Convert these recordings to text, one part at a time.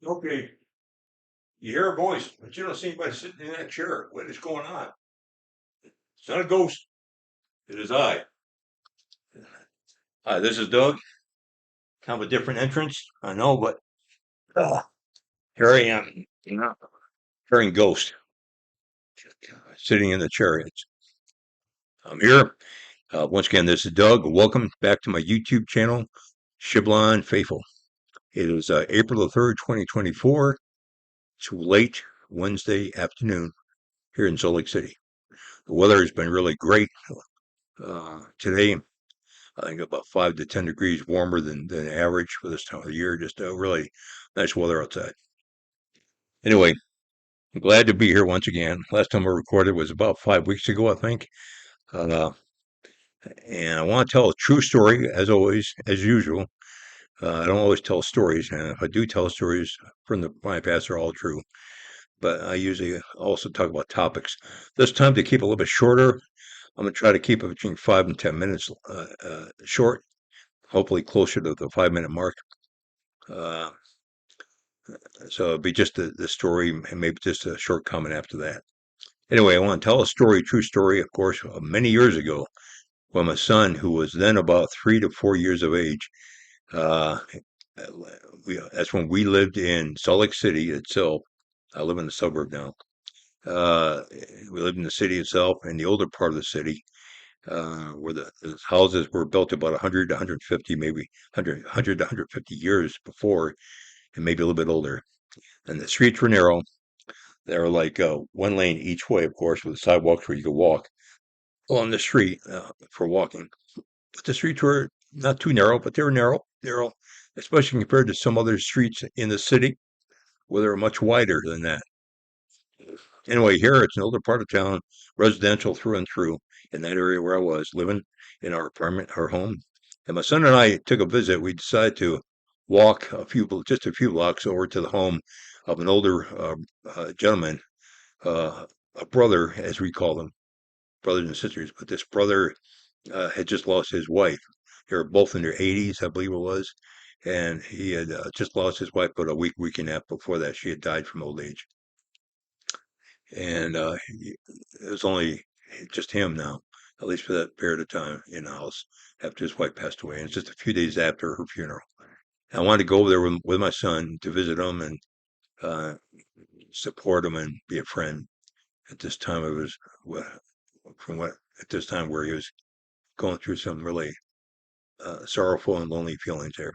Okay, you hear a voice, but you don't see anybody sitting in that chair. What is going on? It's not a ghost. It is I. Hi, this is Doug. Kind of a different entrance, I know, but here I am. Hearing ghost sitting in the chair. I'm here. Once again, this is Doug. Welcome back to my YouTube channel, Shiblon Faithful. It is April the 3rd, 2024. It's late Wednesday afternoon here in Salt Lake City. The weather has been really great today. I think about 5 to 10 degrees warmer than average for this time of the year. Just really nice weather outside. Anyway, I'm glad to be here once again. Last time I recorded was about 5 weeks ago, I think. Uh, and I want to tell a true story, as always, as usual. I don't always tell stories, and if I do tell stories from my past, they're all true. But I usually also talk about topics. This time, to keep it a little bit shorter, I'm going to try to keep it between 5 and 10 minutes short, hopefully closer to the 5 minute mark. Uh, so it'll be just the story and maybe just a short comment after that. Anyway, I want to tell a story, true story, of course, many years ago when my son, who was then about 3 to 4 years of age, uh, that's when we lived in Salt Lake City itself. I live in the suburb now. Uh, we lived in the city itself, in the older part of the city, where the houses were built about 100 to 150, maybe 100 to 150 years before, and maybe a little bit older. And the streets were narrow. They were like one lane each way, of course, with sidewalks where you could walk along the street for walking. But the streets were not too narrow, but they were narrow, especially compared to some other streets in the city where they were much wider than that. Anyway, here it's an older part of town, residential through and through, in that area where I was living in our apartment, our home. And my son and I took a visit. We decided to walk just a few blocks over to the home of an older gentleman, a brother, as we call them, brothers and sisters. But this brother had just lost his wife. They were both in their 80s, I believe it was. And he had just lost his wife about week and a half before that. She had died from old age. And it was only just him now, at least for that period of time in the house after his wife passed away. And it's just a few days after her funeral. I wanted to go over there with my son to visit him and uh, support him and be a friend. At this time, it was from what at this time where he was going through some really sorrowful and lonely feelings there.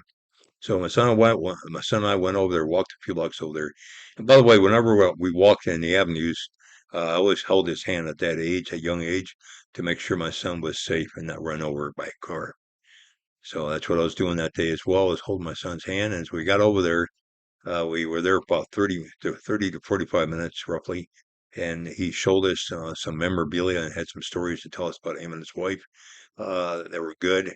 So my son and I went over there, walked a few blocks over there. And by the way, whenever we walked in the avenues, I always held his hand at that age, at young age, to make sure my son was safe and not run over by a car. So that's what I was doing that day as well, was holding my son's hand. And as we got over there, we were there about 30 to 45 minutes roughly. And he showed us some memorabilia and had some stories to tell us about him and his wife. They were good.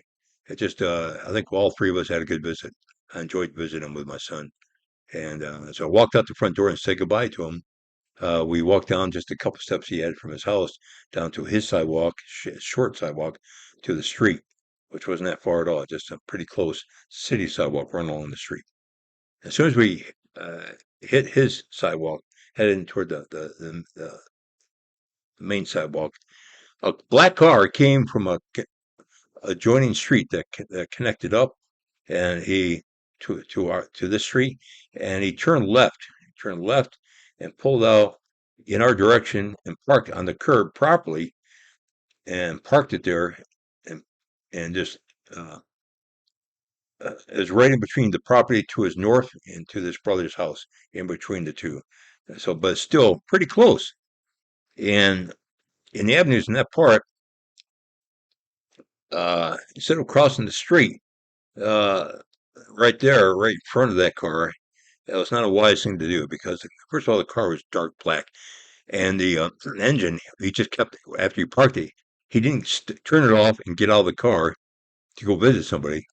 I think all three of us had a good visit. I enjoyed visiting with my son. And so I walked out the front door and said goodbye to him. We walked down just a couple steps he had from his house down to his sidewalk, short sidewalk, to the street, which wasn't that far at all, just a pretty close city sidewalk running along the street. As soon as we hit his sidewalk, heading toward the main sidewalk, a black car came from a adjoining street that connected up, and he to this street, and he turned left, and pulled out in our direction and parked on the curb properly, and parked it there, and just uh, is right in between the property to his north and to this brother's house, in between the two. So, but still pretty close. And in the avenues in that part, instead of crossing the street, uh, right there, right in front of that car, that was not a wise thing to do because, first of all, the car was dark black, and the engine, he just kept, after he parked it, he didn't turn it off and get out of the car to go visit somebody,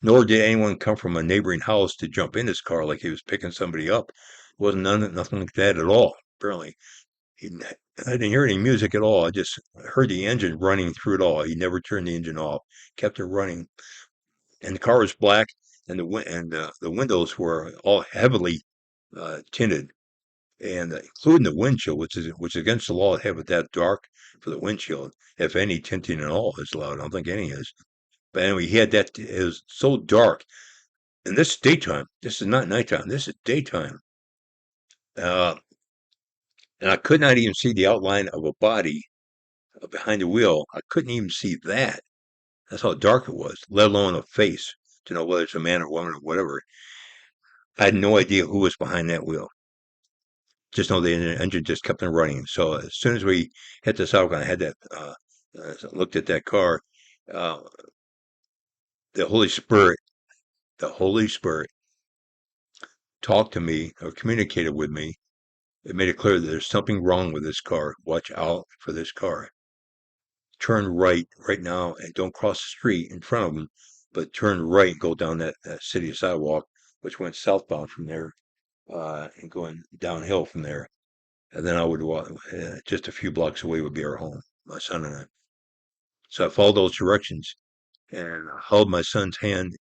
nor did anyone come from a neighboring house to jump in his car like he was picking somebody up. It wasn't nothing like that at all, apparently. He, I didn't hear any music at all. I just heard the engine running through it all. He never turned the engine off, kept it running, and the car was black, and the windows were all heavily tinted, and including the windshield, which is against the law to have it that dark for the windshield. If any tinting at all is allowed, I don't think any is. But anyway, he had that. It was so dark, and this is daytime. This is not nighttime. This is daytime. Uh, and I could not even see the outline of a body behind the wheel. I couldn't even see that. That's how dark it was, let alone a face to know whether it's a man or woman or whatever. I had no idea who was behind that wheel. Just know the engine just kept on running. So as soon as we hit the sidewalk, and I had that looked at that car. Uh, the the Holy Spirit talked to me or communicated with me. It made it clear that there's something wrong with this car. Watch out for this car. Turn right now and don't cross the street in front of them, but turn right and go down that city sidewalk, which went southbound from there and going downhill from there. And then I would walk just a few blocks away would be our home, my son and I. So I followed those directions and held my son's hand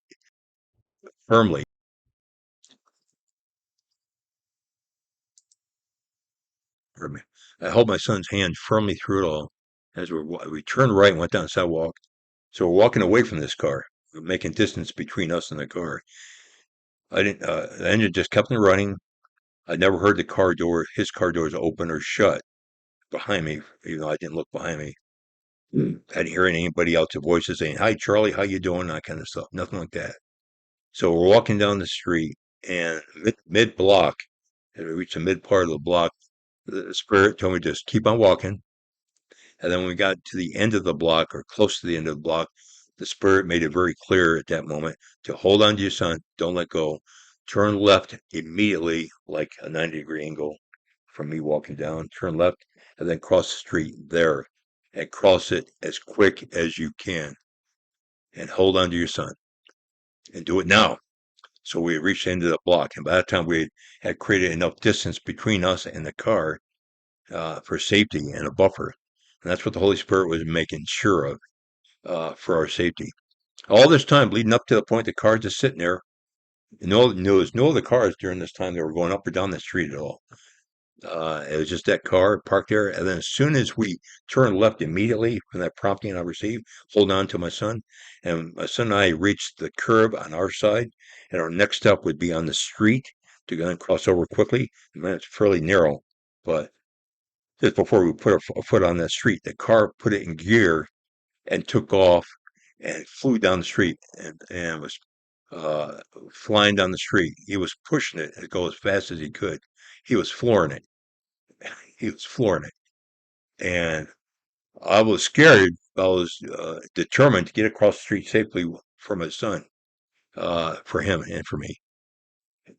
firmly. Pardon me. I held my son's hand firmly through it all as we turned right and went down the sidewalk. So we're walking away from this car, we're making distance between us and the car. I didn't. The engine just kept on running. I never heard his car doors open or shut behind me, even though I didn't look behind me. I didn't hear anybody else's voices saying, "Hi, Charlie, how you doing?" That kind of stuff. Nothing like that. So we're walking down the street, and mid block, as we reached the mid part of the block, the spirit told me to just keep on walking. And then when we got to the end of the block, or close to the end of the block, the spirit made it very clear at that moment to hold on to your son, don't let go, turn left immediately, like a 90-degree angle from me walking down, turn left, and then cross the street there, and cross it as quick as you can, and hold on to your son, and do it now. So we reached the end of the block, and by that time we had created enough distance between us and the car for safety and a buffer. And that's what the Holy Spirit was making sure of for our safety. All this time leading up to the point the car's just sitting there. There was no other cars during this time that were going up or down the street at all. It was just that car parked there. And then as soon as we turned left immediately from that prompting I received, hold on to my son. And my son and I reached the curb on our side. And our next step would be on the street to go and cross over quickly. And it's fairly narrow. But just before we put a foot on that street, the car put it in gear and took off and flew down the street and was uh, flying down the street. He was pushing it to go as fast as he could. He was flooring it. He was flooring it. And I was scared. I was determined to get across the street safely for my son, for him and for me.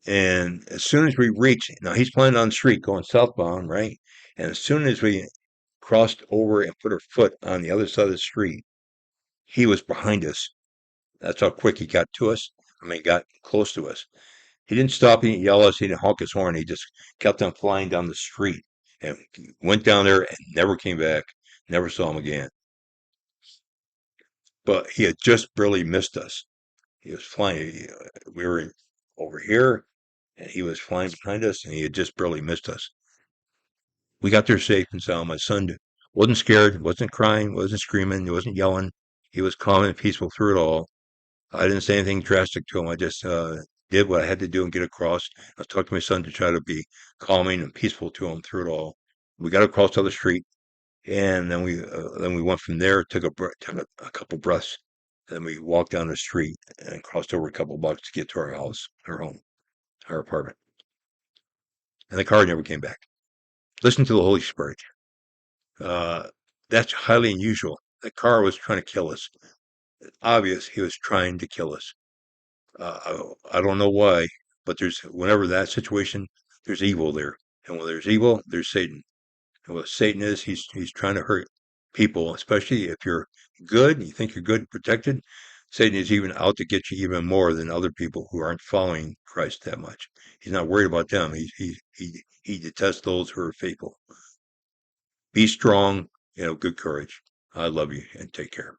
And as soon as we reached, now he's playing on the street going southbound, right? And as soon as we crossed over and put our foot on the other side of the street, he was behind us. That's how quick he got to us. I mean, got close to us. He didn't stop, he didn't yell at us, he didn't honk his horn. He just kept on flying down the street and went down there and never came back. Never saw him again. But he had just barely missed us. He was flying. We were over here, and he was flying behind us, and he had just barely missed us. We got there safe and sound. My son wasn't scared, wasn't crying, wasn't screaming, he wasn't yelling. He was calm and peaceful through it all. I didn't say anything drastic to him. I just did what I had to do and get across. I talked to my son to try to be calming and peaceful to him through it all. We got across to the street, and then we went from there. Took a couple breaths. Then we walked down the street and crossed over a couple blocks to get to our house, our home, our apartment. And the car never came back. Listen to the Holy Spirit. Uh, that's highly unusual. The car was trying to kill us. Obvious, he was trying to kill us. I don't know why, but whenever that situation, there's evil there, and when there's evil, there's Satan. And what Satan is, he's trying to hurt people, especially if you're good and you think you're good and protected. Satan is even out to get you even more than other people who aren't following Christ that much. He's not worried about them. He detests those who are faithful. Be strong, good courage. I love you and take care.